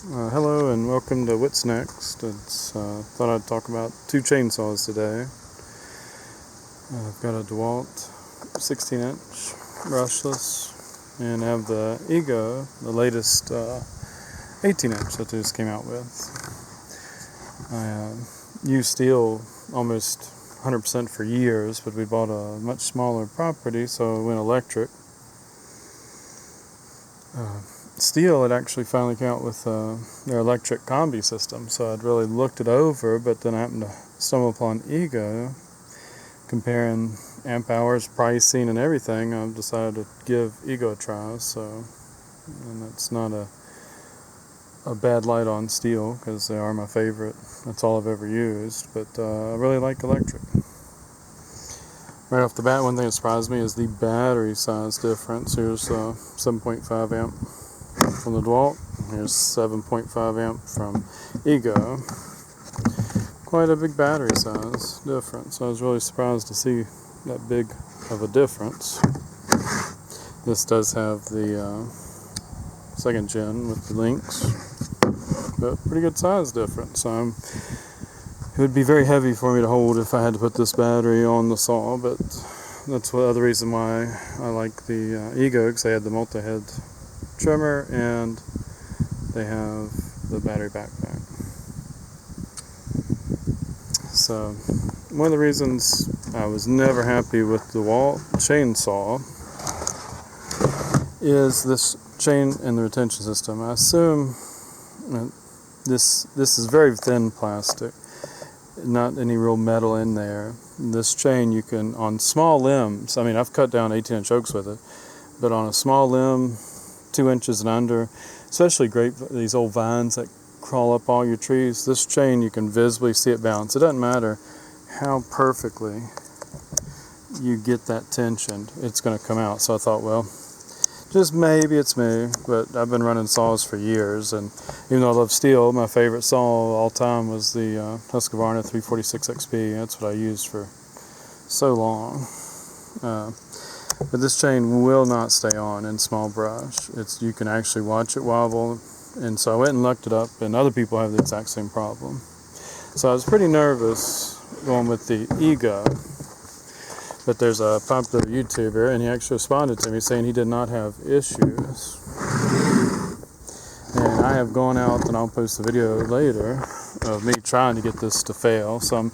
Hello and welcome to What's Next. Thought I'd talk about two chainsaws today. I've got a Dewalt 16-inch brushless, and I have the Ego, the latest 18-inch that they just came out with. I used steel almost 100% for years, but we bought a much smaller property, so I went electric. Steel had actually finally came out with their electric combi system, so I'd really looked it over, but then I happened to stumble upon Ego. Comparing amp hours, pricing, and everything, I've decided to give Ego a try. And that's not a bad light on steel, because they are my favorite. That's all I've ever used, but I really like electric. Right off the bat, one thing that surprised me is the battery size difference. Here's 7.5 amp from the Dewalt. Here's 7.5 amp from Ego. Quite a big battery size difference. I was really surprised to see that big of a difference. This does have the second gen with the links, but pretty good size difference. It would be very heavy for me to hold if I had to put this battery on the saw, but that's the other reason why I like the Ego, because they had the multi-head trimmer and they have the battery backpack. So one of the reasons I was never happy with the Dewalt chainsaw is this chain and the retention system. I assume this is very thin plastic, not any real metal in there. This chain you can, on small limbs, I've cut down 18-inch oaks with it, but on a small limb, 2 inches and under, especially these old vines that crawl up all your trees, this chain you can visibly see it bounce. It doesn't matter how perfectly you get that tension, it's going to come out. So I thought, well, just maybe it's me, but I've been running saws for years, and even though I love steel, my favorite saw of all time was the Husqvarna 346 XP. That's what I used for so long. But this chain will not stay on in small brush. You can actually watch it wobble, and so I went and looked it up, and other people have the exact same problem. So I was pretty nervous going with the Ego, but there's a popular YouTuber, and he actually responded to me saying he did not have issues. And I have gone out, and I'll post a video later of me trying to get this to fail. So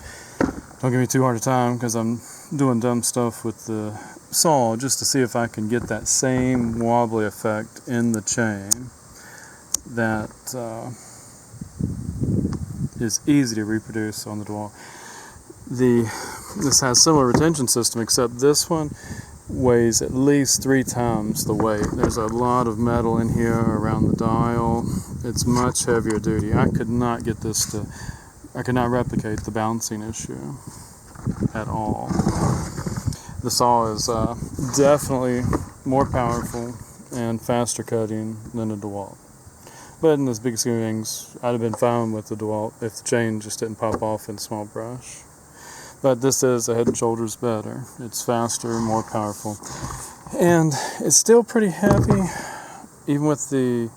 don't give me too hard a time, because I'm doing dumb stuff with the saw just to see if I can get that same wobbly effect in the chain that is easy to reproduce on the Dewalt. This has similar retention system, except this one weighs at least 3 times the weight. There's a lot of metal in here around the dial. It's much heavier duty. I could not replicate the bouncing issue at all. The saw is definitely more powerful and faster cutting than a Dewalt. But in this big scheme of things, I'd have been fine with the Dewalt if the chain just didn't pop off in small brush. But this is a head and shoulders better. It's faster, more powerful. And it's still pretty heavy, even with the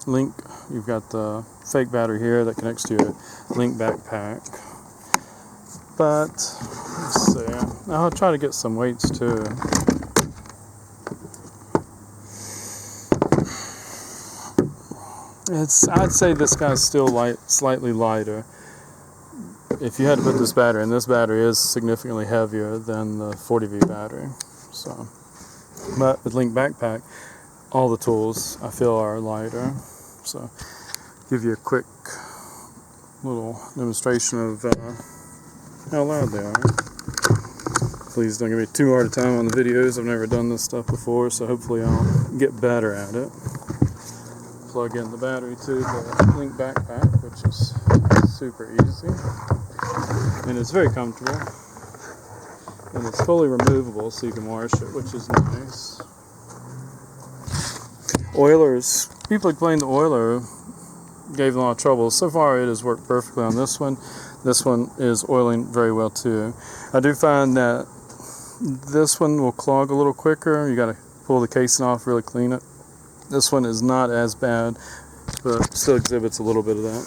link. You've got the fake battery here that connects to your link backpack. But let's see, I'll try to get some weights too. I'd say this guy's still slightly lighter. If you had to put this battery in, this battery is significantly heavier than the 40V battery. But with link backpack, all the tools I feel are lighter. So give you a quick little demonstration of how loud they are. Please don't give me too hard a time on the videos. I've never done this stuff before, so hopefully I'll get better at it. Plug in the battery to the link backpack, which is super easy. And it's very comfortable. And it's fully removable, so you can wash it, which is nice. Oilers, people complain the oiler gave them a lot of trouble. So far it has worked perfectly on this one. This one is oiling very well too. I do find that this one will clog a little quicker. You got to pull the casing off, really clean it. This one is not as bad, but still exhibits a little bit of that.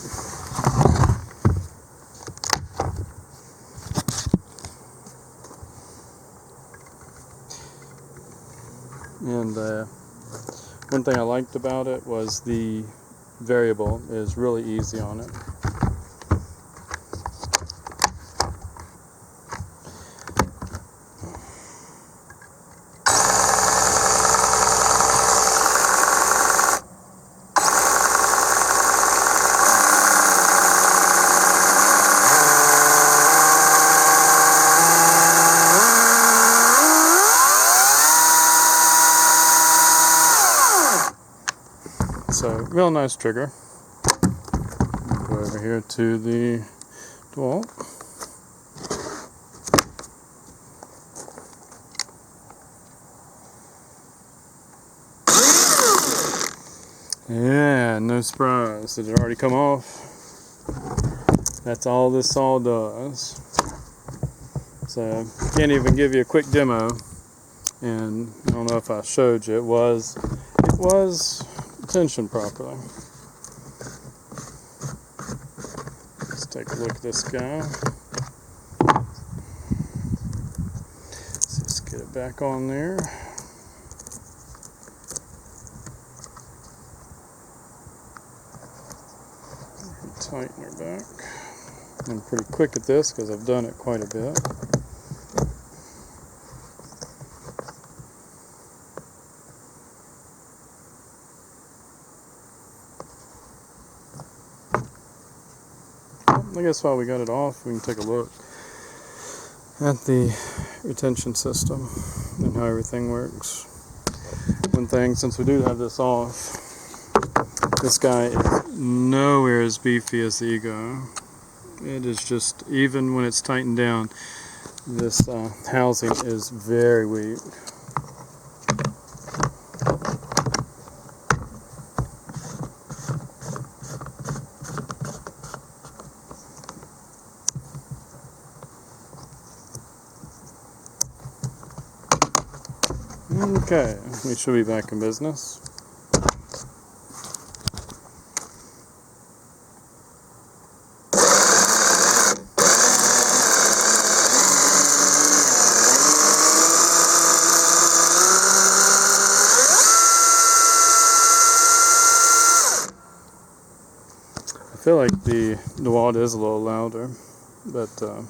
And one thing I liked about it was the variable is really easy on it. So, real nice trigger. Go over here to the Dewalt. Yeah, no surprise. Did it already come off? That's all this saw does. So, can't even give you a quick demo. And I don't know if I showed you, it was tensioned properly. Let's take a look at this guy. Let's just get it back on there. Tighten her back. I'm pretty quick at this because I've done it quite a bit. I guess while we got it off, we can take a look at the retention system and how everything works. One thing, since we do have this off, this guy is nowhere as beefy as the Ego. It is just, even when it's tightened down, this housing is very weak. Okay, we should be back in business. I feel like the Dewalt is a little louder, but so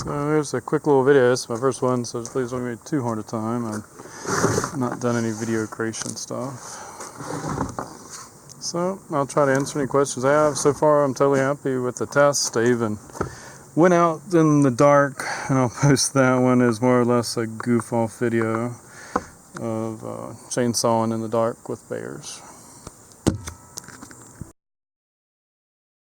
there's a quick little video. This is my first one, so please don't give me too hard a time. I've not done any video creation stuff. So I'll try to answer any questions I have. So far I'm totally happy with the test. I even went out in the dark, and I'll post that one as more or less a goof off video of chainsawing in the dark with bears.